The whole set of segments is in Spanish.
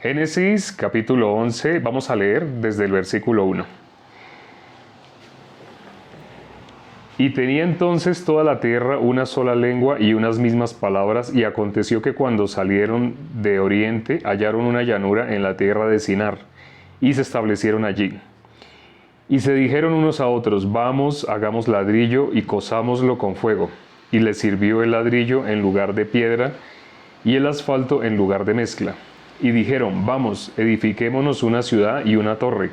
Génesis capítulo 11, vamos a leer desde el versículo 1. Y tenía entonces toda la tierra una sola lengua y unas mismas palabras, y aconteció que cuando salieron de oriente hallaron una llanura en la tierra de Sinar, y se establecieron allí. Y se dijeron unos a otros, vamos, hagamos ladrillo y cosámoslo con fuego. Y les sirvió el ladrillo en lugar de piedra, y el asfalto en lugar de mezcla. Y dijeron, vamos, edifiquémonos una ciudad y una torre,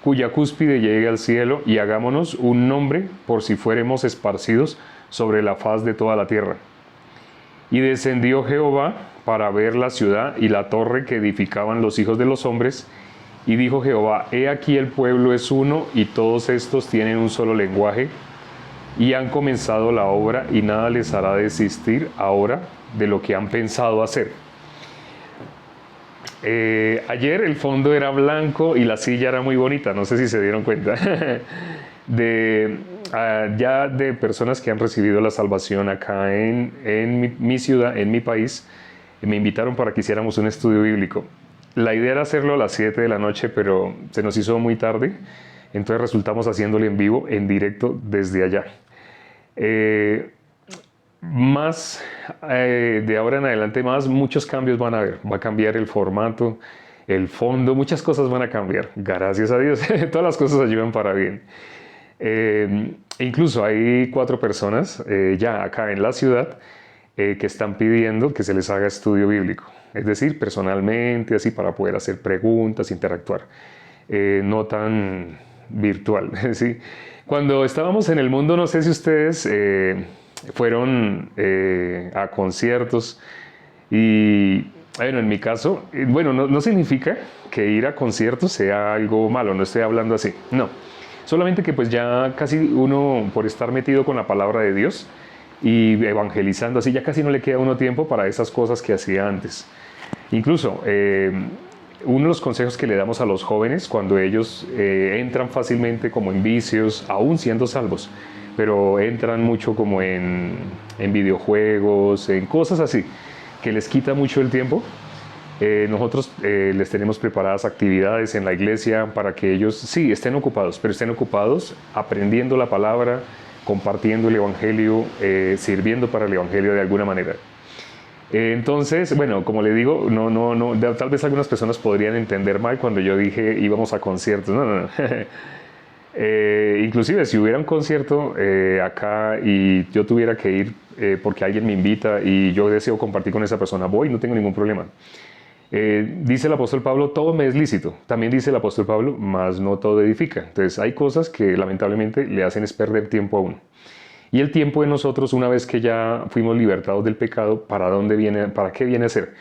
cuya cúspide llegue al cielo, y hagámonos un nombre por si fuéremos esparcidos sobre la faz de toda la tierra. Y descendió Jehová para ver la ciudad y la torre que edificaban los hijos de los hombres, y dijo Jehová, he aquí el pueblo es uno, y todos estos tienen un solo lenguaje, y han comenzado la obra, y nada les hará desistir ahora de lo que han pensado hacer. Ayer el fondo era blanco y la silla era muy bonita, no sé si se dieron cuenta, ya de personas que han recibido la salvación acá en mi ciudad, en mi país. Me invitaron para que hiciéramos un estudio bíblico. La idea era hacerlo a las 7 de la noche, pero se nos hizo muy tarde, entonces resultamos haciéndolo en vivo, en directo desde allá. De ahora en adelante muchos cambios van a haber. Va a cambiar el formato, el fondo, muchas cosas van a cambiar. Gracias a Dios, todas las cosas ayudan para bien. Incluso hay 4 personas ya acá en la ciudad que están pidiendo que se les haga estudio bíblico. Es decir, personalmente, así para poder hacer preguntas, interactuar. No tan virtual, ¿sí? Cuando estábamos en el mundo, no sé si ustedes fueron a conciertos y bueno, en mi caso, bueno, no significa que ir a conciertos sea algo malo, no estoy hablando así, no, solamente que pues ya casi uno, por estar metido con la palabra de Dios y evangelizando así, ya casi no le queda a uno tiempo para esas cosas que hacía antes. Incluso uno de los consejos que le damos a los jóvenes cuando ellos entran fácilmente como en vicios, aún siendo salvos, pero entran mucho como en videojuegos, en cosas así, que les quita mucho el tiempo. Nosotros les tenemos preparadas actividades en la iglesia para que ellos sí estén ocupados, pero estén ocupados aprendiendo la palabra, compartiendo el evangelio, sirviendo para el evangelio de alguna manera. Entonces, bueno, como le digo, tal vez algunas personas podrían entender mal cuando yo dije íbamos a conciertos. No. Inclusive si hubiera un concierto acá y yo tuviera que ir porque alguien me invita y yo deseo compartir con esa persona, voy, no tengo ningún problema. Dice el apóstol Pablo, todo me es lícito. También dice el apóstol Pablo, mas no todo edifica. Entonces hay cosas que lamentablemente le hacen es perder tiempo a uno. Y el tiempo de nosotros, una vez que ya fuimos libertados del pecado, ¿para qué viene a ser?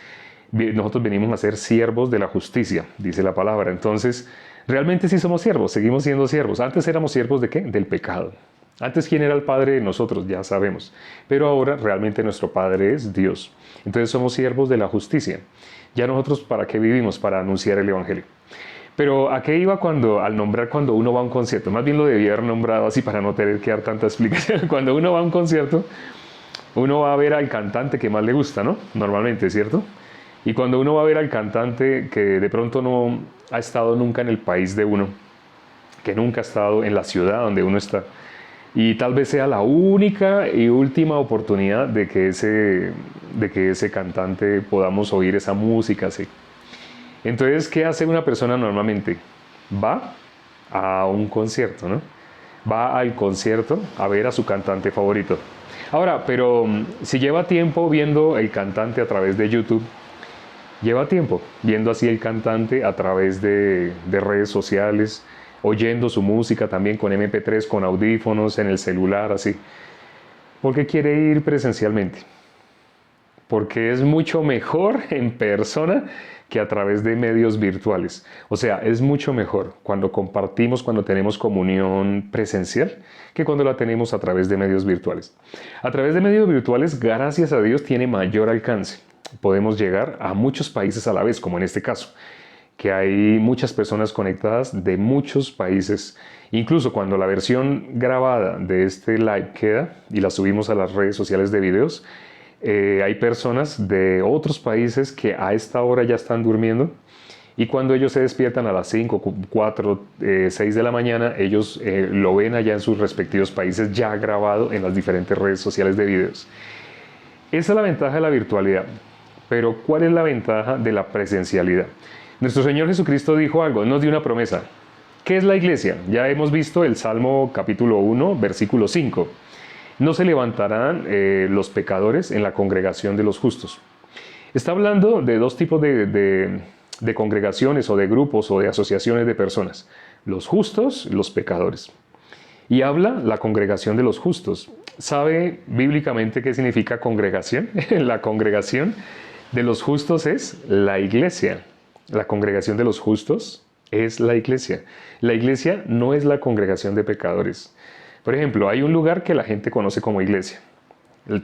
Nosotros venimos a ser siervos de la justicia, dice la palabra. Entonces, realmente sí somos siervos, seguimos siendo siervos. Antes éramos siervos ¿de qué? Del pecado. Antes, ¿quién era el Padre de nosotros? Ya sabemos. Pero ahora realmente nuestro Padre es Dios. Entonces somos siervos de la justicia. Ya nosotros, ¿para qué vivimos? Para anunciar el Evangelio. Pero ¿a qué iba al nombrar cuando uno va a un concierto? Más bien lo debía haber nombrado así para no tener que dar tanta explicación. Cuando uno va a un concierto, uno va a ver al cantante que más le gusta, ¿no? Normalmente, ¿cierto? Y cuando uno va a ver al cantante que de pronto no ha estado nunca en el país de uno, que nunca ha estado en la ciudad donde uno está, y tal vez sea la única y última oportunidad de que ese cantante podamos oír esa música así. Entonces, ¿qué hace una persona normalmente? Va a un concierto, ¿no? Va al concierto a ver a su cantante favorito. Ahora, pero si lleva tiempo viendo el cantante a través de YouTube, lleva tiempo viendo así el cantante a través de redes sociales, oyendo su música también con MP3, con audífonos, en el celular, así. Porque quiere ir presencialmente. Porque es mucho mejor en persona que a través de medios virtuales. O sea, es mucho mejor cuando compartimos, cuando tenemos comunión presencial, que cuando la tenemos a través de medios virtuales. A través de medios virtuales, gracias a Dios, tiene mayor alcance. Podemos llegar a muchos países a la vez, como en este caso, que hay muchas personas conectadas de muchos países. Incluso cuando la versión grabada de este live queda y la subimos a las redes sociales de videos, Hay personas de otros países que a esta hora ya están durmiendo y cuando ellos se despiertan a las 5, 4, 6 de la mañana, ellos lo ven allá en sus respectivos países ya grabado en las diferentes redes sociales de videos. Esa es la ventaja de la virtualidad, pero ¿cuál es la ventaja de la presencialidad? Nuestro Señor Jesucristo dijo algo, nos dio una promesa. ¿Qué es la iglesia? Ya hemos visto el Salmo capítulo 1, versículo 5. No se levantarán los pecadores en la congregación de los justos. Está hablando de dos tipos de congregaciones o de grupos o de asociaciones de personas. Los justos, los pecadores. Y habla la congregación de los justos. ¿Sabe bíblicamente qué significa congregación? La congregación de los justos es la iglesia. La congregación de los justos es la iglesia. La iglesia no es la congregación de pecadores. Por ejemplo, hay un lugar que la gente conoce como iglesia.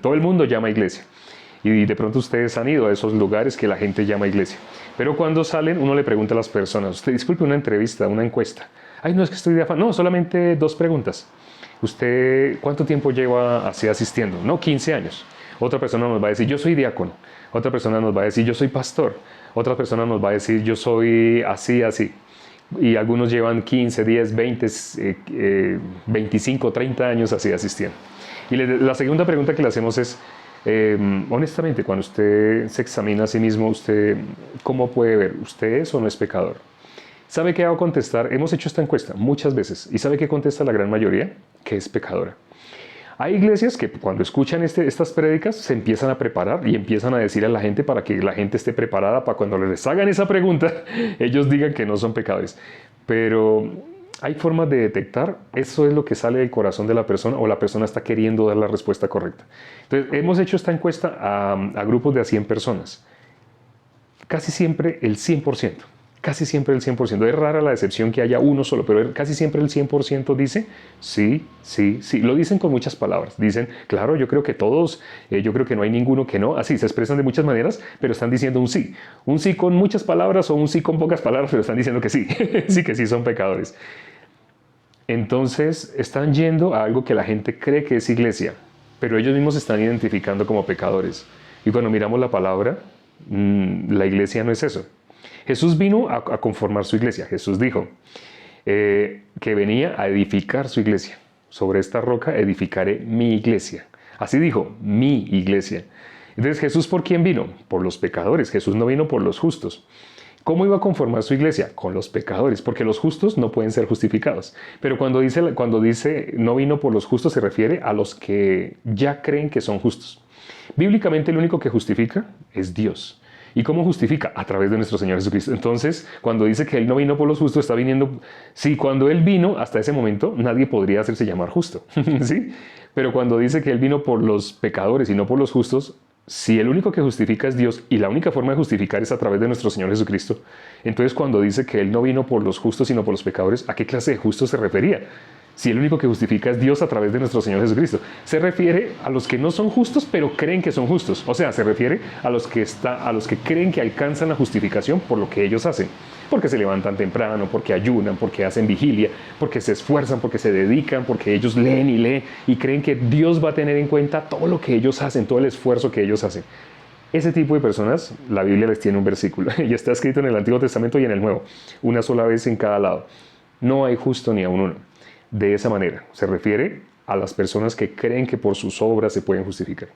Todo el mundo llama iglesia. Y de pronto ustedes han ido a esos lugares que la gente llama iglesia. Pero cuando salen, uno le pregunta a las personas, usted disculpe, una entrevista, una encuesta. Ay, no, es que estoy de afán. No, solamente 2 preguntas. ¿Usted cuánto tiempo lleva así asistiendo? No, 15 años. Otra persona nos va a decir, yo soy diácono. Otra persona nos va a decir, yo soy pastor. Otra persona nos va a decir, yo soy así, así. Y algunos llevan 15, 10, 20, 25, 30 años así asistiendo. Y la segunda pregunta que le hacemos es, honestamente, cuando usted se examina a sí mismo, ¿usted cómo puede ver? ¿Usted es o no es pecador? ¿Sabe qué va a contestar? Hemos hecho esta encuesta muchas veces. ¿Y sabe qué contesta la gran mayoría? Que es pecadora. Hay iglesias que cuando escuchan estas prédicas se empiezan a preparar y empiezan a decir a la gente para que la gente esté preparada para cuando les hagan esa pregunta, ellos digan que no son pecadores. Pero hay formas de detectar, eso es lo que sale del corazón de la persona o la persona está queriendo dar la respuesta correcta. Entonces, hemos hecho esta encuesta a grupos de a 100 personas. Casi siempre el 100%. Casi siempre el 100%. Es rara la excepción que haya uno solo, pero casi siempre el 100% dice sí, sí, sí. Lo dicen con muchas palabras. Dicen, claro, yo creo que todos, yo creo que no hay ninguno que no. Así se expresan de muchas maneras, pero están diciendo un sí. Un sí con muchas palabras o un sí con pocas palabras, pero están diciendo que sí. Sí, que sí son pecadores. Entonces están yendo a algo que la gente cree que es iglesia, pero ellos mismos se están identificando como pecadores. Y cuando miramos la palabra, la iglesia no es eso. Jesús vino a conformar su iglesia. Jesús dijo que venía a edificar su iglesia. Sobre esta roca edificaré mi iglesia. Así dijo, mi iglesia. Entonces, ¿Jesús por quién vino? Por los pecadores. Jesús no vino por los justos. ¿Cómo iba a conformar su iglesia? Con los pecadores, porque los justos no pueden ser justificados. Pero cuando dice no vino por los justos, se refiere a los que ya creen que son justos. Bíblicamente el único que justifica es Dios. ¿Y cómo justifica? A través de nuestro Señor Jesucristo. Entonces, cuando dice que Él no vino por los justos, está viniendo... Sí, cuando Él vino, hasta ese momento, nadie podría hacerse llamar justo. ¿Sí? Pero cuando dice que Él vino por los pecadores y no por los justos, si el único que justifica es Dios y la única forma de justificar es a través de nuestro Señor Jesucristo, entonces cuando dice que Él no vino por los justos sino por los pecadores, ¿a qué clase de justos se refería? Si el único que justifica es Dios a través de nuestro Señor Jesucristo. Se refiere a los que no son justos, pero creen que son justos. O sea, se refiere a los que creen que alcanzan la justificación por lo que ellos hacen. Porque se levantan temprano, porque ayunan, porque hacen vigilia, porque se esfuerzan, porque se dedican, porque ellos leen y leen y creen que Dios va a tener en cuenta todo lo que ellos hacen, todo el esfuerzo que ellos hacen. Ese tipo de personas, la Biblia les tiene un versículo y está escrito en el Antiguo Testamento y en el Nuevo, una sola vez en cada lado. No hay justo ni a uno. De esa manera, se refiere a las personas que creen que por sus obras se pueden justificar.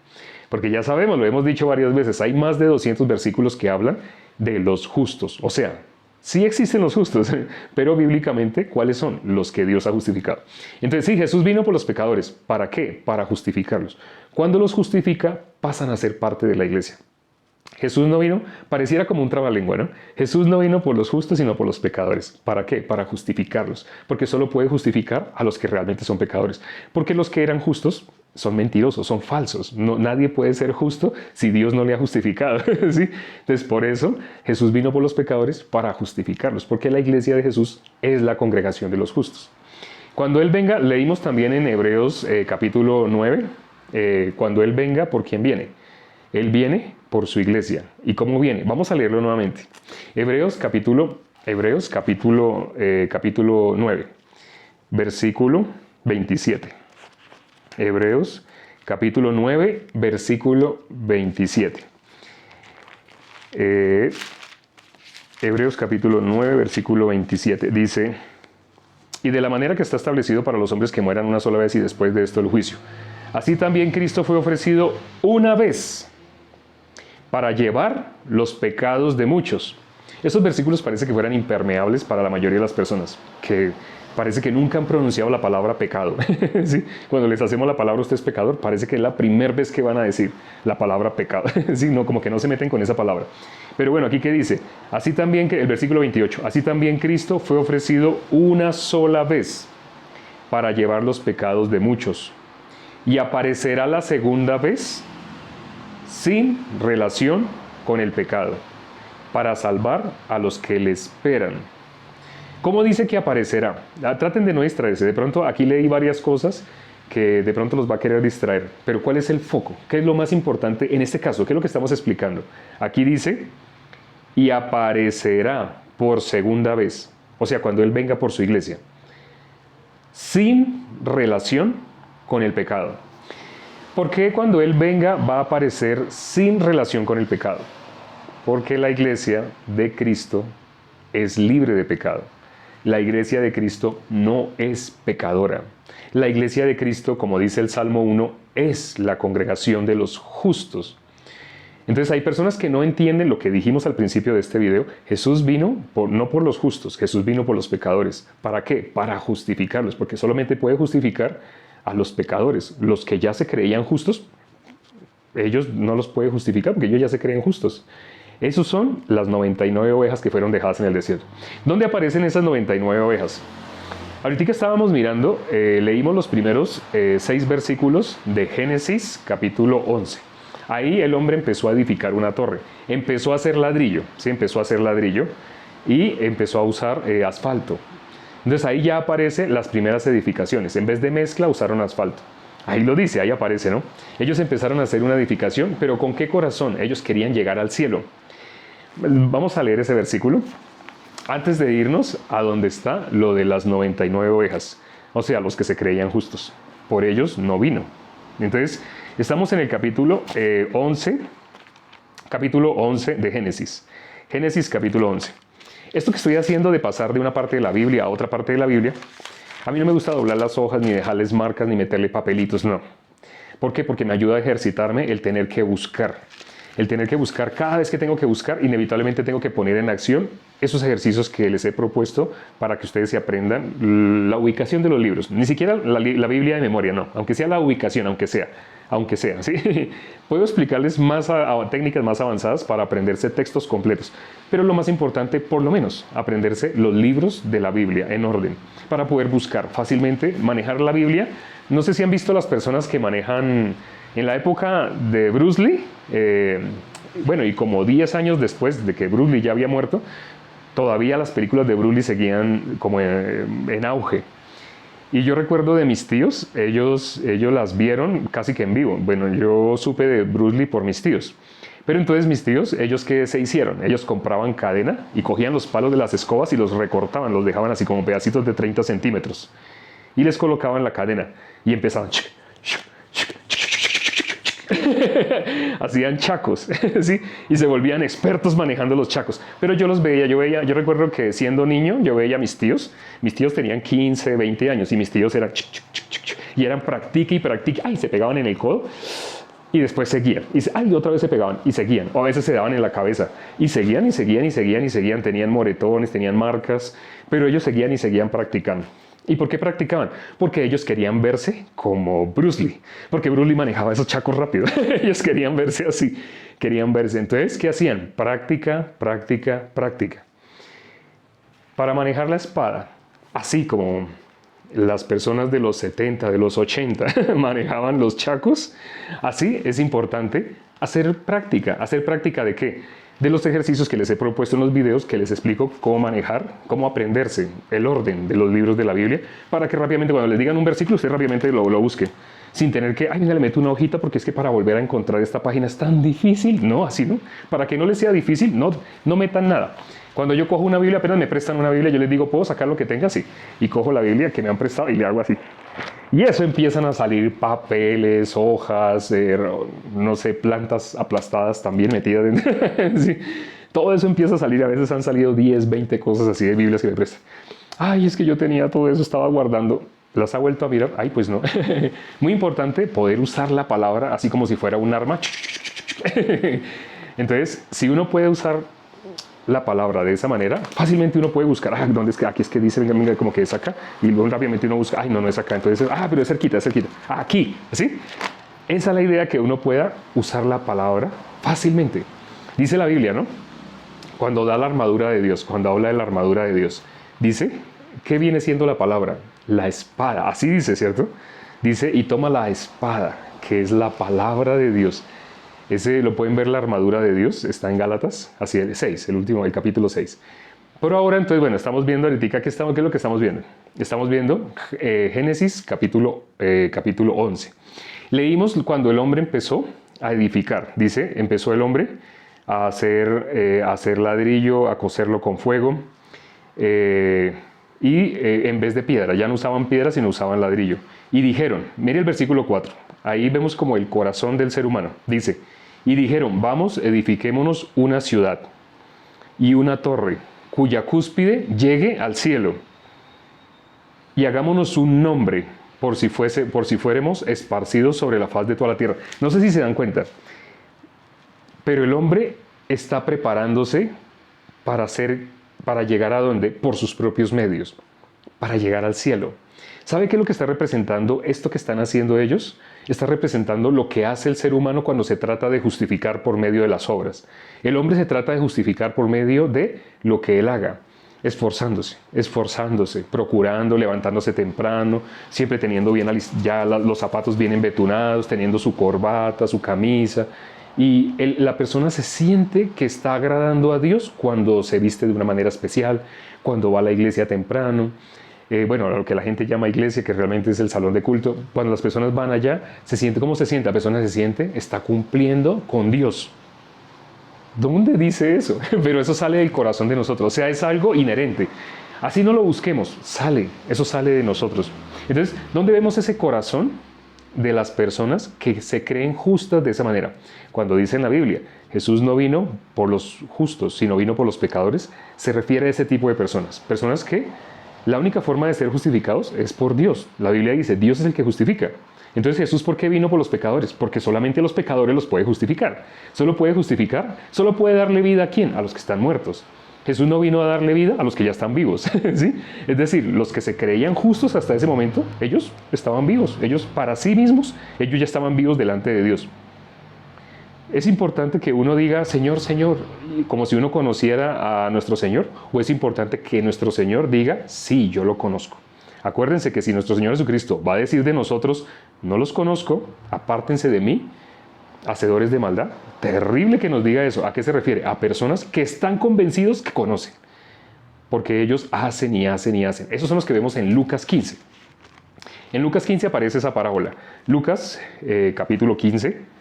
Porque ya sabemos, lo hemos dicho varias veces, hay más de 200 versículos que hablan de los justos. O sea, sí existen los justos, pero bíblicamente, ¿cuáles son? Los que Dios ha justificado. Entonces, sí, Jesús vino por los pecadores. ¿Para qué? Para justificarlos. Cuando los justifica, pasan a ser parte de la iglesia. Jesús no vino, pareciera como un trabalengua, ¿no? Jesús no vino por los justos, sino por los pecadores. ¿Para qué? Para justificarlos. Porque solo puede justificar a los que realmente son pecadores. Porque los que eran justos son mentirosos, son falsos. No, nadie puede ser justo si Dios no le ha justificado. ¿Sí? Entonces, por eso Jesús vino por los pecadores para justificarlos. Porque la iglesia de Jesús es la congregación de los justos. Cuando Él venga, leímos también en Hebreos capítulo 9, cuando Él venga, ¿por quién viene? Él viene por su iglesia. ¿Y cómo viene? Vamos a leerlo nuevamente. Hebreos capítulo 9, versículo 27. Hebreos capítulo 9, versículo 27. Hebreos capítulo 9, versículo 27 dice: y de la manera que está establecido para los hombres que mueran una sola vez y después de esto el juicio. Así también Cristo fue ofrecido una vez para llevar los pecados de muchos. Esos versículos parece que fueran impermeables para la mayoría de las personas, que parece que nunca han pronunciado la palabra pecado. ¿Sí? Cuando les hacemos la palabra usted es pecador, parece que es la primera vez que van a decir la palabra pecado. ¿Sí? No, como que no se meten con esa palabra. Pero bueno, aquí ¿qué dice? Así también, el versículo 28, así también Cristo fue ofrecido una sola vez para llevar los pecados de muchos, y aparecerá la segunda vez sin relación con el pecado, para salvar a los que le esperan. ¿Cómo dice que aparecerá? Traten de no distraerse. De pronto aquí leí varias cosas que de pronto los va a querer distraer. Pero ¿cuál es el foco? ¿Qué es lo más importante en este caso? ¿Qué es lo que estamos explicando? Aquí dice, y aparecerá por segunda vez. O sea, cuando Él venga por su iglesia. Sin relación con el pecado. ¿Por qué cuando Él venga va a aparecer sin relación con el pecado? Porque la iglesia de Cristo es libre de pecado. La iglesia de Cristo no es pecadora. La iglesia de Cristo, como dice el Salmo 1, es la congregación de los justos. Entonces hay personas que no entienden lo que dijimos al principio de este video. Jesús vino no por los justos, Jesús vino por los pecadores. ¿Para qué? Para justificarlos, porque solamente puede justificar a los pecadores. Los que ya se creían justos, ellos no los puede justificar porque ellos ya se creen justos. Esos son las 99 ovejas que fueron dejadas en el desierto. ¿Dónde aparecen esas 99 ovejas? Ahorita que estábamos mirando, leímos los primeros 6 versículos de Génesis capítulo 11. Ahí el hombre empezó a edificar una torre. Empezó a hacer ladrillo, ¿sí? Empezó a hacer ladrillo y empezó a usar asfalto. Entonces ahí ya aparecen las primeras edificaciones. En vez de mezcla usaron asfalto. Ahí lo dice, ahí aparece, ¿no? Ellos empezaron a hacer una edificación, pero ¿con qué corazón? Ellos querían llegar al cielo. Vamos a leer ese versículo antes de irnos a donde está lo de las 99 ovejas, o sea, los que se creían justos. Por ellos no vino. Entonces, estamos en el capítulo 11 de Génesis. Génesis capítulo 11. Esto que estoy haciendo de pasar de una parte de la Biblia a otra parte de la Biblia, a mí no me gusta doblar las hojas, ni dejarles marcas, ni meterle papelitos, no. ¿Por qué? Porque me ayuda a ejercitarme el tener que buscar. El tener que buscar, cada vez que tengo que buscar, inevitablemente tengo que poner en acción esos ejercicios que les he propuesto para que ustedes se aprendan la ubicación de los libros. Ni siquiera la Biblia de memoria, no. Aunque sea la ubicación, aunque sea, ¿sí? Puedo explicarles técnicas más avanzadas para aprenderse textos completos. Pero lo más importante, por lo menos, aprenderse los libros de la Biblia en orden, para poder buscar fácilmente, manejar la Biblia. No sé si han visto las personas que manejan en la época de Bruce Lee, bueno, y como 10 años después de que Bruce Lee ya había muerto, todavía las películas de Bruce Lee seguían como en auge. Y yo recuerdo de mis tíos, ellos las vieron casi que en vivo. Bueno, yo supe de Bruce Lee por mis tíos. Pero entonces mis tíos, ¿ellos qué se hicieron? Ellos compraban cadena y cogían los palos de las escobas y los recortaban, los dejaban así como pedacitos de 30 centímetros. Y les colocaban la cadena y empezaban... hacían chacos, ¿sí? Y se volvían expertos manejando los chacos. Pero yo los veía, yo recuerdo que siendo niño, yo veía a mis tíos tenían 15, 20 años y mis tíos eran y eran practique y practique, ay, se pegaban en el codo y después seguían, y otra vez se pegaban y seguían, o a veces se daban en la cabeza y seguían, tenían moretones, tenían marcas, pero ellos seguían y seguían practicando. ¿Y por qué practicaban? Porque ellos querían verse como Bruce Lee. Porque Bruce Lee manejaba esos chacos rápido. Ellos querían verse así. Querían verse. Entonces, ¿qué hacían? Práctica, práctica, práctica. Para manejar la espada, así como las personas de los 70, de los 80 manejaban los chacos, así es importante hacer práctica. ¿Hacer práctica de qué? De los ejercicios que les he propuesto en los videos, que les explico cómo manejar, cómo aprenderse el orden de los libros de la Biblia, para que rápidamente, cuando les digan un versículo, usted rápidamente lo busque, sin tener que, ay, mira, le meto una hojita porque es que para volver a encontrar esta página es tan difícil. No, así no. Para que no les sea difícil, no metan nada. Cuando yo cojo una Biblia, apenas me prestan una Biblia, yo les digo, ¿puedo sacar lo que tenga? Sí. Y cojo la Biblia que me han prestado y le hago así. Y eso empiezan a salir papeles, hojas, no sé, plantas aplastadas también metidas en... sí. Todo eso empieza a salir. A veces han salido 10, 20 cosas así de Biblias que me prestan. Ay, es que yo tenía todo eso, estaba guardando. ¿Las ha vuelto a mirar? Ay, pues no. Muy importante poder usar la palabra así como si fuera un arma. Entonces, si uno puede usar la palabra de esa manera, fácilmente uno puede buscar, ¿dónde es que? Aquí es que dice, venga, mira, como que es acá, y luego rápidamente uno busca, ay, no, no es acá, entonces, pero es cerquita, aquí, ¿sí? Esa es la idea, que uno pueda usar la palabra fácilmente. Dice la Biblia, ¿no? Cuando da la armadura de Dios, cuando habla de la armadura de Dios, dice, ¿qué viene siendo la palabra? La espada, así dice, ¿cierto? Dice, y toma la espada, que es la palabra de Dios. Ese lo pueden ver, la armadura de Dios, está en Gálatas, así el 6, el último, el capítulo 6. Pero ahora, entonces, bueno, estamos viendo ahorita, ¿qué es lo que estamos viendo? Estamos viendo Génesis capítulo 11. Leímos cuando el hombre empezó a edificar, dice, empezó el hombre a hacer ladrillo, a cocerlo con fuego, en vez de piedra, ya no usaban piedra, sino usaban ladrillo. Y dijeron, mire el versículo 4, ahí vemos como el corazón del ser humano, dice, y dijeron, vamos, edifiquémonos una ciudad y una torre, cuya cúspide llegue al cielo, y hagámonos un nombre, por si fuéramos esparcidos sobre la faz de toda la tierra. No sé si se dan cuenta, pero el hombre está preparándose para llegar a dónde? Por sus propios medios, para llegar al cielo. ¿Sabe qué es lo que está representando esto que están haciendo ellos? Está representando lo que hace el ser humano cuando se trata de justificar por medio de las obras. El hombre se trata de justificar por medio de lo que él haga, esforzándose, procurando, levantándose temprano, siempre teniendo bien ya los zapatos bien embetunados, teniendo su corbata, su camisa. Y la persona se siente que está agradando a Dios cuando se viste de una manera especial, cuando va a la iglesia temprano. Bueno, lo que la gente llama iglesia, que realmente es el salón de culto. Cuando las personas van allá, ¿cómo se siente? La persona se siente, está cumpliendo con Dios. ¿Dónde dice eso? Pero eso sale del corazón de nosotros, o sea, es algo inherente. Así no lo busquemos, eso sale de nosotros. Entonces, ¿dónde vemos ese corazón de las personas que se creen justas de esa manera? Cuando dice en la Biblia, Jesús no vino por los justos, sino vino por los pecadores, se refiere a ese tipo de personas. Personas que la única forma de ser justificados es por Dios. La Biblia dice, Dios es el que justifica. Entonces, ¿Jesús por qué vino por los pecadores? Porque solamente los pecadores los puede justificar. Solo puede darle vida ¿a quién? A los que están muertos. Jesús no vino a darle vida a los que ya están vivos, ¿sí? Es decir, los que se creían justos hasta ese momento, ellos estaban vivos. Ellos para sí mismos, ellos ya estaban vivos delante de Dios. Es importante que uno diga, Señor, Señor, como si uno conociera a nuestro Señor, o es importante que nuestro Señor diga, sí, yo lo conozco. Acuérdense que si nuestro Señor Jesucristo va a decir de nosotros, no los conozco, apártense de mí, hacedores de maldad, terrible que nos diga eso. ¿A qué se refiere? A personas que están convencidos que conocen, porque ellos hacen y hacen y hacen. Esos son los que vemos en Lucas 15. En Lucas 15 aparece esa parábola. Lucas capítulo 15.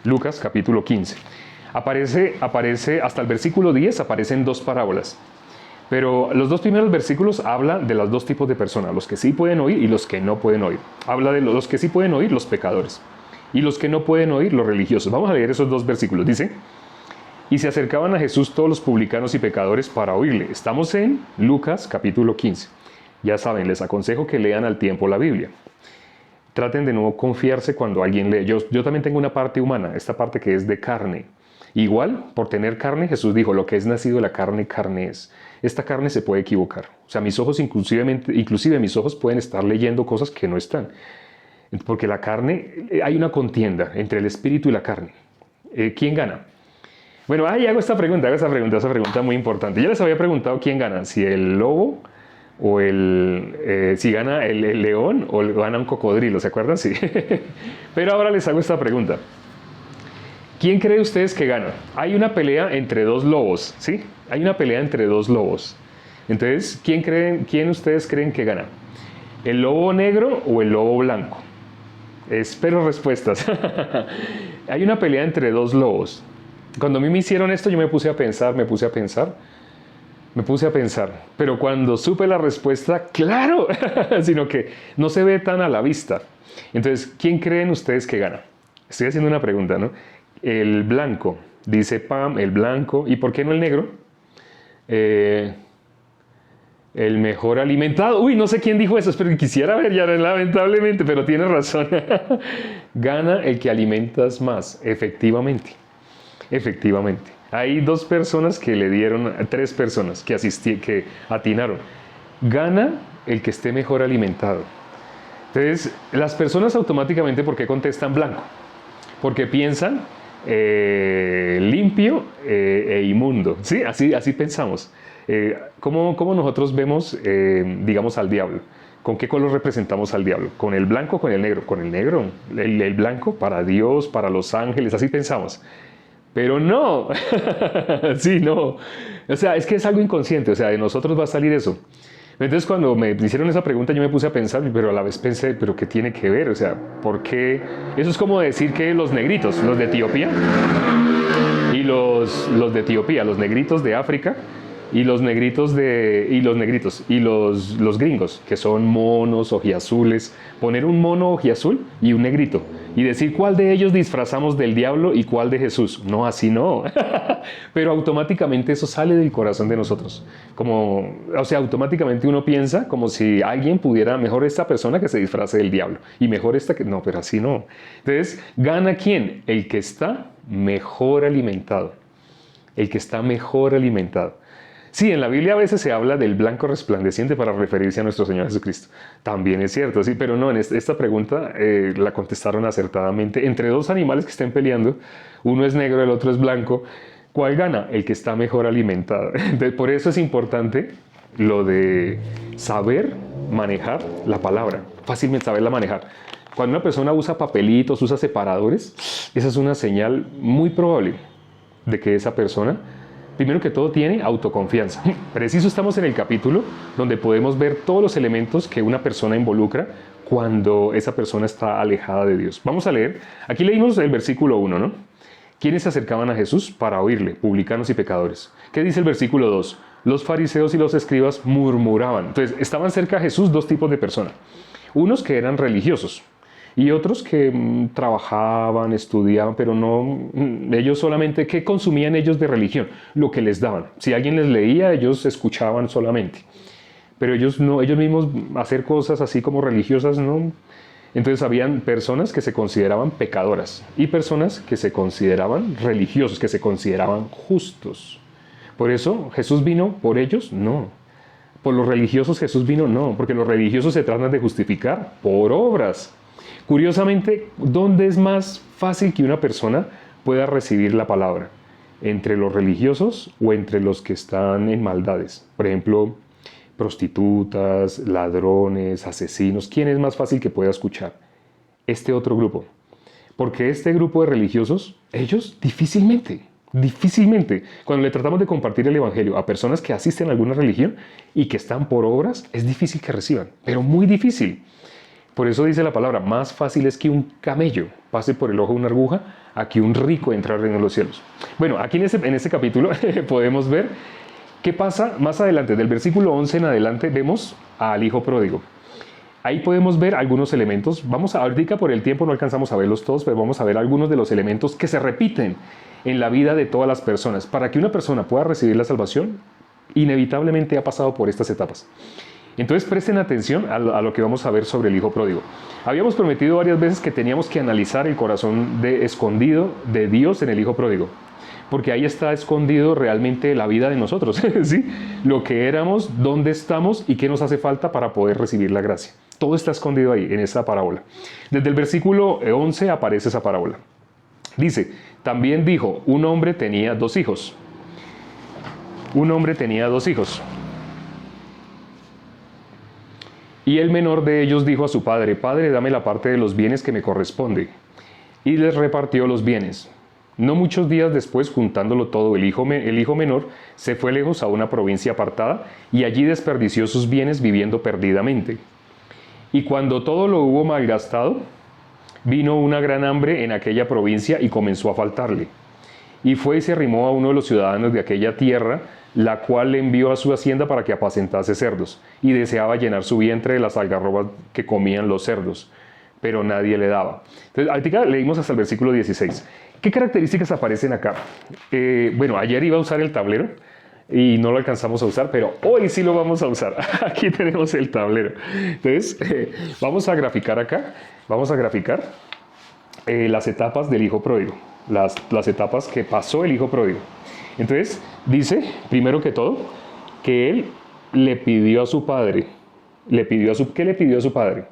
Lucas capítulo 15. Aparece hasta el versículo 10, aparecen dos parábolas. Pero los dos primeros versículos hablan de los dos tipos de personas, los que sí pueden oír y los que no pueden oír. Habla de los que sí pueden oír, los pecadores, y los que no pueden oír, los religiosos. Vamos a leer esos dos versículos. Dice, y se acercaban a Jesús todos los publicanos y pecadores para oírle. Estamos en Lucas capítulo 15. Ya saben, les aconsejo que lean al tiempo la Biblia. Traten de no confiarse cuando alguien lee. Yo también tengo una parte humana, esta parte que es de carne. Igual, por tener carne, Jesús dijo, lo que es nacido de la carne, carne es. Esta carne se puede equivocar. O sea, mis ojos, inclusive mis ojos pueden estar leyendo cosas que no están. Porque la carne, hay una contienda entre el espíritu y la carne. ¿Quién gana? Bueno, hago esta pregunta muy importante. Ya les había preguntado quién gana, si el lobo o si gana el león o gana un cocodrilo, ¿se acuerdan? Sí. Pero ahora les hago esta pregunta. ¿Quién cree ustedes que gana? Hay una pelea entre dos lobos, ¿sí? Hay una pelea entre dos lobos. Entonces, ¿quién ustedes creen que gana? ¿El lobo negro o el lobo blanco? Espero respuestas. Hay una pelea entre dos lobos. Cuando a mí me hicieron esto, yo me puse a pensar, pero cuando supe la respuesta, claro, sino que no se ve tan a la vista. Entonces, ¿quién creen ustedes que gana? Estoy haciendo una pregunta, ¿no? El blanco, dice Pam, el blanco, ¿y por qué no el negro? El mejor alimentado. Uy, no sé quién dijo eso, pero quisiera ver ya, lamentablemente, pero tiene razón. Gana el que alimentas más, efectivamente. Efectivamente. Hay dos personas que le dieron, tres personas que atinaron. Gana el que esté mejor alimentado. Entonces, las personas automáticamente, ¿por qué contestan blanco? Porque piensan limpio e inmundo. Sí, así pensamos. ¿Cómo nosotros vemos, digamos, al diablo? ¿Con qué color representamos al diablo? ¿Con el blanco o con el negro? Con el negro. El blanco para Dios, para los ángeles, así pensamos. Pero no, sí, no. O sea, es que es algo inconsciente, o sea, de nosotros va a salir eso. Entonces, cuando me hicieron esa pregunta, yo me puse a pensar, pero a la vez pensé, ¿pero qué tiene que ver? O sea, ¿por qué? Eso es como decir que los negritos, los de Etiopía, y los de Etiopía, los negritos de África, y los gringos, que son monos, ojiazules, poner un mono ojiazul y un negrito, y decir cuál de ellos disfrazamos del diablo y cuál de Jesús. No, así no. Pero automáticamente eso sale del corazón de nosotros. O sea, automáticamente uno piensa como si alguien pudiera, mejor esta persona que se disfrace del diablo, y mejor esta que... No, pero así no. Entonces, ¿gana quién? El que está mejor alimentado. El que está mejor alimentado. Sí, en la Biblia a veces se habla del blanco resplandeciente para referirse a nuestro Señor Jesucristo. También es cierto, sí, pero no, en esta pregunta la contestaron acertadamente. Entre dos animales que estén peleando, uno es negro, el otro es blanco, ¿cuál gana? El que está mejor alimentado. Por eso es importante lo de saber manejar la palabra, fácilmente saberla manejar. Cuando una persona usa papelitos, usa separadores, esa es una señal muy probable de que esa persona, primero que todo, tiene autoconfianza. Preciso estamos en el capítulo donde podemos ver todos los elementos que una persona involucra cuando esa persona está alejada de Dios. Vamos a leer. Aquí leímos el versículo 1, ¿no? ¿Quiénes se acercaban a Jesús para oírle? Publicanos y pecadores. ¿Qué dice el versículo 2? Los fariseos y los escribas murmuraban. Entonces, estaban cerca a Jesús dos tipos de personas. Unos que eran religiosos, y otros que trabajaban, estudiaban, pero no, ellos solamente, ¿qué consumían ellos de religión? Lo que les daban. Si alguien les leía, ellos escuchaban solamente. Pero ellos mismos hacer cosas así como religiosas, no. Entonces habían personas que se consideraban pecadoras y personas que se consideraban religiosos, que se consideraban justos. Por eso, ¿Jesús vino por ellos? No. Por los religiosos Jesús vino, no, porque los religiosos se tratan de justificar por obras. Curiosamente, ¿dónde es más fácil que una persona pueda recibir la palabra? ¿Entre los religiosos o entre los que están en maldades? Por ejemplo, prostitutas, ladrones, asesinos. ¿Quién es más fácil que pueda escuchar? Este otro grupo. Porque este grupo de religiosos, ellos difícilmente, cuando le tratamos de compartir el evangelio a personas que asisten a alguna religión y que están por obras, es difícil que reciban, pero muy difícil. Por eso dice la palabra, más fácil es que un camello pase por el ojo de una aguja a que un rico entre al reino de los cielos. Bueno, aquí en este capítulo podemos ver qué pasa más adelante. Del versículo 11 en adelante vemos al hijo pródigo. Ahí podemos ver algunos elementos. Ahorita por el tiempo no alcanzamos a verlos todos, pero vamos a ver algunos de los elementos que se repiten en la vida de todas las personas. Para que una persona pueda recibir la salvación, inevitablemente ha pasado por estas etapas. Entonces presten atención a lo que vamos a ver sobre el hijo pródigo. Habíamos prometido varias veces que teníamos que analizar el corazón escondido de Dios en el hijo pródigo, porque ahí está escondido realmente la vida de nosotros, ¿sí? Lo que éramos, dónde estamos y qué nos hace falta para poder recibir la gracia. Todo está escondido ahí, en esta parábola. Desde el versículo 11 aparece esa parábola. Dice, también dijo, un hombre tenía dos hijos. Un hombre tenía dos hijos. Y el menor de ellos dijo a su padre, Padre, dame la parte de los bienes que me corresponde. Y les repartió los bienes. No muchos días después, juntándolo todo, el hijo menor se fue lejos a una provincia apartada y allí desperdició sus bienes viviendo perdidamente. Y cuando todo lo hubo malgastado, vino una gran hambre en aquella provincia y comenzó a faltarle. y fue y se arrimó a uno de los ciudadanos de aquella tierra, la cual le envió a su hacienda para que apacentase cerdos, y deseaba llenar su vientre de las algarrobas que comían los cerdos, pero nadie le daba. Entonces, ahorita leímos hasta el versículo 16. ¿Qué características aparecen acá? Bueno, ayer iba a usar el tablero y no lo alcanzamos a usar, pero hoy sí lo vamos a usar. Aquí tenemos el tablero. Entonces, vamos a graficar acá, vamos a graficar las etapas del hijo pródigo, las etapas que pasó el hijo pródigo. Entonces, dice, primero que todo, que él le pidió a su padre, ¿qué le pidió a su padre?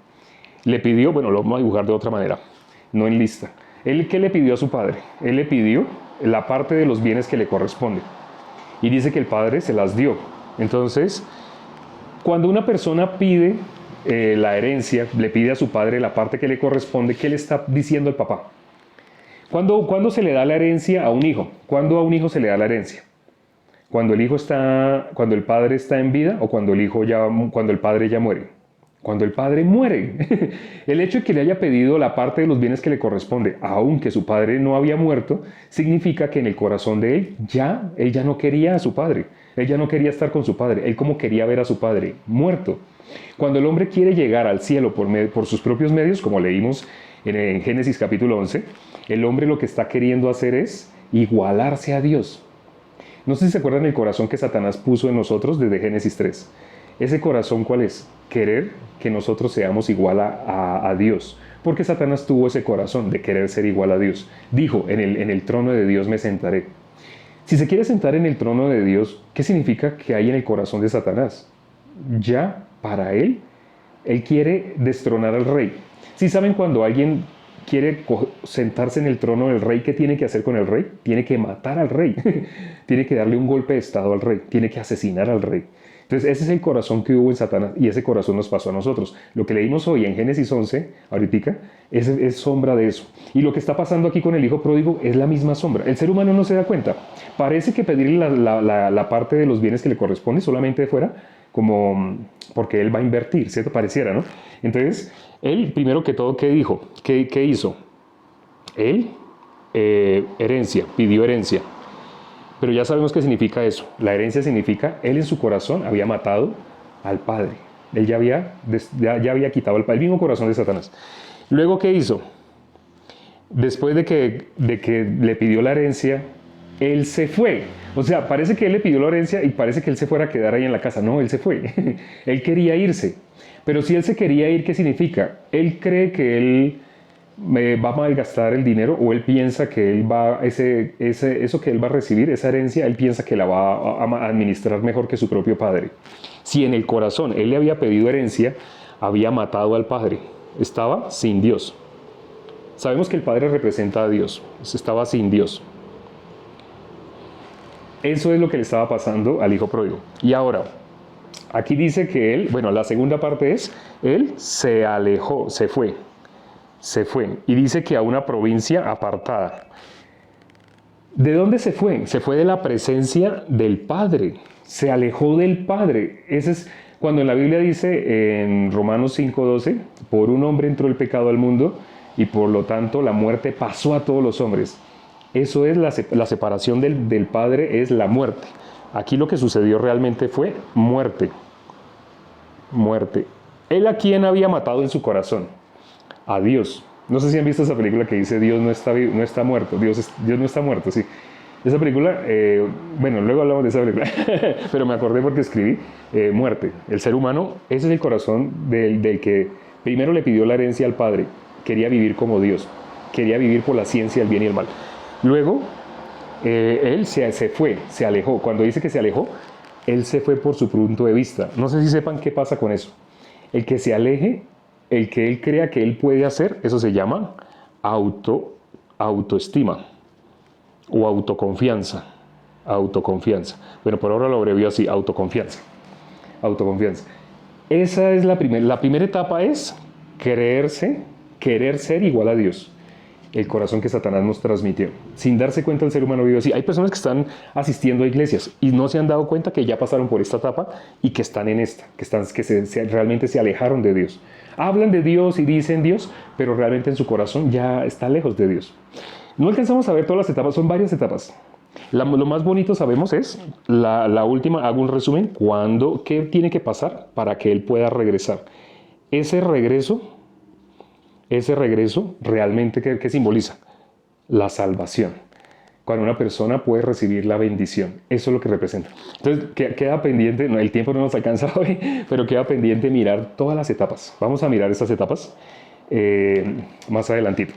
Le pidió, bueno, lo vamos a dibujar de otra manera, no en lista. ¿Él qué le pidió a su padre? Él le pidió la parte de los bienes que le corresponde. Y dice que el padre se las dio. Entonces, cuando una persona pide la herencia, le pide a su padre la parte que le corresponde, ¿qué le está diciendo el papá? ¿Cuándo se le da la herencia a un hijo? ¿Cuándo a un hijo se le da la herencia? ¿Cuando el padre está en vida o cuando el padre ya muere? Cuando el padre muere. El hecho de que le haya pedido la parte de los bienes que le corresponde, aunque su padre no había muerto, significa que en el corazón de él ya no quería a su padre. Él ya no quería estar con su padre. Él como quería ver a su padre muerto. Cuando el hombre quiere llegar al cielo por sus propios medios, como leímos en Génesis capítulo 11, el hombre lo que está queriendo hacer es igualarse a Dios. No sé si se acuerdan el corazón que Satanás puso en nosotros desde Génesis 3. ¿Ese corazón cuál es? Querer que nosotros seamos igual a Dios. Porque Satanás tuvo ese corazón de querer ser igual a Dios. Dijo, en el trono de Dios me sentaré. Si se quiere sentar en el trono de Dios, ¿qué significa que hay en el corazón de Satanás? Ya para él quiere destronar al rey. ¿Sí saben cuando alguien quiere sentarse en el trono del rey, qué tiene que hacer con el rey? Tiene que matar al rey. Tiene que darle un golpe de estado al rey. Tiene que asesinar al rey. Entonces ese es el corazón que hubo en Satanás y ese corazón nos pasó a nosotros. Lo que leímos hoy en Génesis 11, ahorita, es sombra de eso. Y lo que está pasando aquí con el hijo pródigo es la misma sombra. El ser humano no se da cuenta. Parece que pedirle la parte de los bienes que le corresponde solamente de fuera, como porque él va a invertir, ¿cierto? Pareciera, ¿no? Entonces, él, primero que todo, ¿qué dijo? ¿Qué hizo? Él, pidió herencia. Pero ya sabemos qué significa eso. La herencia significa, él en su corazón había matado al padre. Él ya había quitado el mismo corazón de Satanás. Luego, ¿qué hizo? Después de que le pidió la herencia, él se fue. O sea, parece que él le pidió la herencia y parece que él se fuera a quedar ahí en la casa. No, él se fue. Él quería irse. Pero si él se quería ir, ¿qué significa? Él cree que él va a malgastar el dinero o él piensa que él eso que él va a recibir, esa herencia, él piensa que la va a administrar mejor que su propio padre. Si en el corazón él le había pedido herencia, había matado al padre. Estaba sin Dios. Sabemos que el padre representa a Dios. Estaba sin Dios. Eso es lo que le estaba pasando al hijo pródigo. Y ahora, aquí dice que él, bueno, la segunda parte es, él se alejó, se fue. Y dice que a una provincia apartada. ¿De dónde se fue? Se fue de la presencia del Padre. Se alejó del Padre. Ese es cuando en la Biblia dice en Romanos 5:12, por un hombre entró el pecado al mundo y por lo tanto la muerte pasó a todos los hombres. Eso es la separación del Padre, es la muerte. Aquí lo que sucedió realmente fue muerte. Muerte. ¿Él a quién había matado en su corazón? A Dios. No sé si han visto esa película que dice Dios no está muerto. Dios no está muerto, sí. Esa película, bueno, luego hablamos de esa película, pero me acordé porque escribí muerte. El ser humano, ese es el corazón del que primero le pidió la herencia al Padre. Quería vivir como Dios. Quería vivir por la ciencia, el bien y el mal. Luego, él se fue, se alejó. Cuando dice que se alejó, él se fue por su punto de vista. No sé si sepan qué pasa con eso. El que se aleje, el que él crea que él puede hacer, eso se llama autoestima o autoconfianza. Bueno, por ahora lo abrevio así, autoconfianza. Esa es la primera etapa es querer ser igual a Dios. El corazón que Satanás nos transmitió. Sin darse cuenta, el ser humano vive así. Hay personas que están asistiendo a iglesias y no se han dado cuenta que ya pasaron por esta etapa y que están en esta, realmente se alejaron de Dios. Hablan de Dios y dicen Dios, pero realmente en su corazón ya está lejos de Dios. No alcanzamos a ver todas las etapas, son varias etapas. Lo más bonito, sabemos, es la última, hago un resumen, qué tiene que pasar para que él pueda regresar. Ese regreso realmente, ¿qué simboliza? La salvación. Cuando una persona puede recibir la bendición. Eso es lo que representa. Entonces, queda pendiente, el tiempo no nos alcanza hoy, pero queda pendiente mirar todas las etapas. Vamos a mirar esas etapas más adelantito.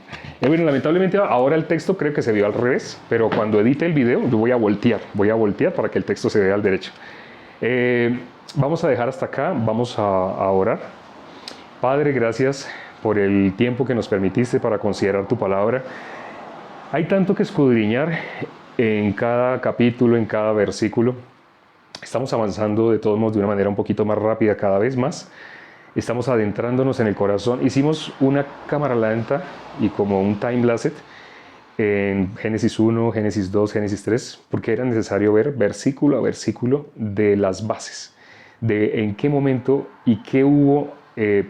Bueno, lamentablemente ahora el texto creo que se vio al revés, pero cuando edite el video yo voy a voltear para que el texto se vea al derecho. Vamos a dejar hasta acá, vamos a orar. Padre, gracias por el tiempo que nos permitiste para considerar tu palabra. Hay tanto que escudriñar en cada capítulo, en cada versículo. Estamos avanzando de todos modos de una manera un poquito más rápida cada vez más. Estamos adentrándonos en el corazón. Hicimos una cámara lenta y como un time-lapse en Génesis 1, Génesis 2, Génesis 3, porque era necesario ver versículo a versículo de las bases, de en qué momento y qué hubo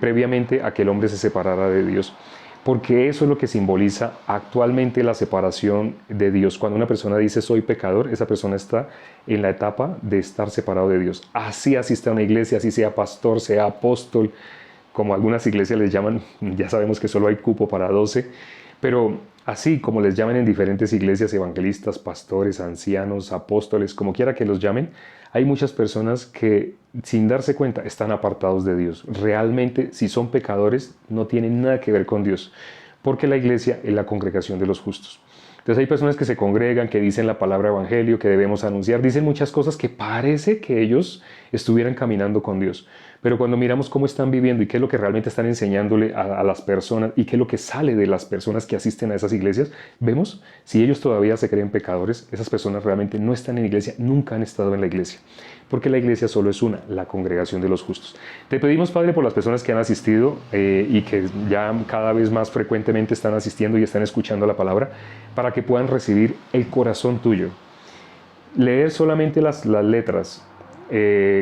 previamente a que el hombre se separara de Dios. Porque eso es lo que simboliza actualmente la separación de Dios. Cuando una persona dice soy pecador, esa persona está en la etapa de estar separado de Dios. Así asista a una iglesia, así sea pastor, sea apóstol, como algunas iglesias les llaman, ya sabemos que solo hay cupo para 12, pero así como les llaman en diferentes iglesias, evangelistas, pastores, ancianos, apóstoles, como quiera que los llamen, hay muchas personas que sin darse cuenta están apartados de Dios. Realmente, si son pecadores, no tienen nada que ver con Dios, porque la iglesia es la congregación de los justos. Entonces hay personas que se congregan, que dicen la palabra evangelio, que debemos anunciar, dicen muchas cosas que parece que ellos estuvieran caminando con Dios. Pero cuando miramos cómo están viviendo y qué es lo que realmente están enseñándole a las personas y qué es lo que sale de las personas que asisten a esas iglesias, vemos si ellos todavía se creen pecadores, esas personas realmente no están en la iglesia, nunca han estado en la iglesia. Porque la iglesia solo es una, la congregación de los justos. Te pedimos, Padre, por las personas que han asistido y que ya cada vez más frecuentemente están asistiendo y están escuchando la palabra, para que puedan recibir el corazón tuyo. Leer solamente las letras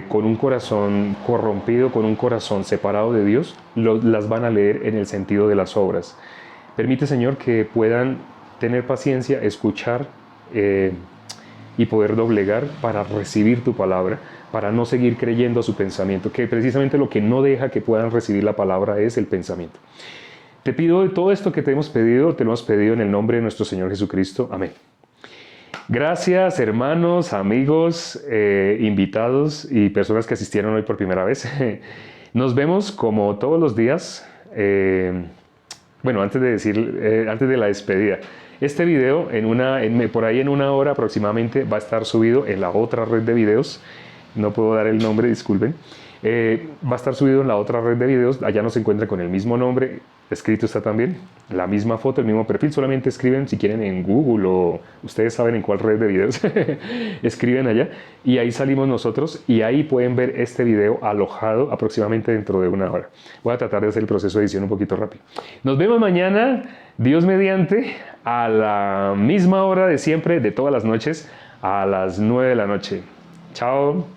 con un corazón corrompido, con un corazón separado de Dios, las van a leer en el sentido de las obras. Permite, Señor, que puedan tener paciencia, escuchar y poder doblegar para recibir tu palabra, para no seguir creyendo a su pensamiento, que precisamente lo que no deja que puedan recibir la palabra es el pensamiento. Te pido de todo esto que te lo hemos pedido en el nombre de nuestro Señor Jesucristo. Amén. Gracias, hermanos, amigos, invitados y personas que asistieron hoy por primera vez. Nos vemos como todos los días. Antes de la despedida. Este video, por ahí en una hora aproximadamente, va a estar subido en la otra red de videos. No puedo dar el nombre, disculpen. Va a estar subido en la otra red de videos. Allá nos encuentran con el mismo nombre. Escrito está también, la misma foto, el mismo perfil. Solamente escriben si quieren en Google o ustedes saben en cuál red de videos. Escriben allá y ahí salimos nosotros y ahí pueden ver este video alojado aproximadamente dentro de una hora. Voy a tratar de hacer el proceso de edición un poquito rápido. Nos vemos mañana, Dios mediante, a la misma hora de siempre, de todas las noches, a las 9 de la noche. Chao.